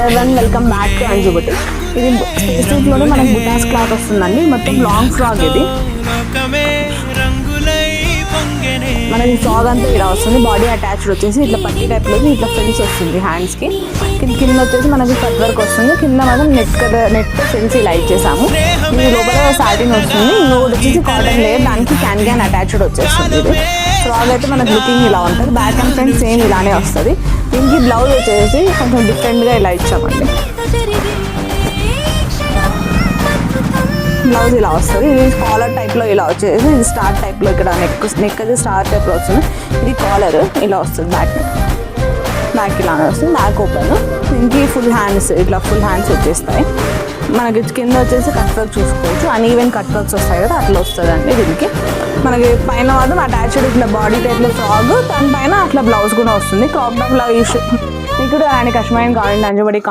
Hello everyone, welcome back to Anju boutique. ఇది స్పేసిఫిక్లోనే మనకు బుటాస్ cloth వస్తుందండి. మొత్తం లాంగ్ ఫ్రాక్ ఇది. మనకి ఫ్రాక్ అంతా ఇలా వస్తుంది. బాడీ అటాచ్డ్ వచ్చేసి ఇట్లా పట్టి టైప్లో ఇట్లా ఫ్రిల్స్ వస్తుంది హ్యాండ్స్కి. కింద వచ్చేసి మనకి కట్ వర్క్ వస్తుంది. కింద మనం నెట్ ఫ్రిల్స్ ఇలా ఇచ్చేసాము. ఇది లోపల సాటిన్ వస్తుంది. ఇంకోటి వచ్చేసి కాటన్ లేయర్, దానికి క్యాన్ అటాచ్డ్ వచ్చేస్తుంది. ఇది ఫ్రాక్ అయితే మనకు లుకింగ్ ఇలా ఉంటుంది. బ్యాక్ అండ్ ఫ్రంట్ సేమ్ ఇలానే వస్తుంది. దీనికి బ్లౌజ్ వచ్చేసి కొంచెం డిఫరెంట్గా ఇలా ఇచ్చామండి. బ్లౌజ్ ఇలా వస్తుంది. ఇది కాలర్ టైప్లో ఇలా వచ్చేసి ఇది స్టార్ టైప్లో ఇక్కడ నెక్ అయితే స్టార్ టైప్లో వస్తుంది. ఇది కాలర్ ఇలా వస్తుంది. బ్యాక్ ఇలానే వస్తుంది. Back open. దీనికి ఫుల్ హ్యాండ్స్ వచ్చేస్తాయి. మనకి కింద వచ్చేసి కట్ వర్క్ చూసుకోవచ్చు. అన్ఈవెన్ కట్ వర్క్స్ వస్తాయి కదా, అట్లా వస్తుందండి. దీనికి మనకి పైన మాత్రం అటాచ్డ్ ఇట్లా బాడీ టైప్లో ఫ్రాక్, దానిపైన అట్లా బ్లౌజ్ కూడా వస్తుంది. క్రాప్ టాప్ లాగా యూస్ మీకు కూడా అలాంటి కస్టమైజ్ కావాలంటే అంజు బుటిక్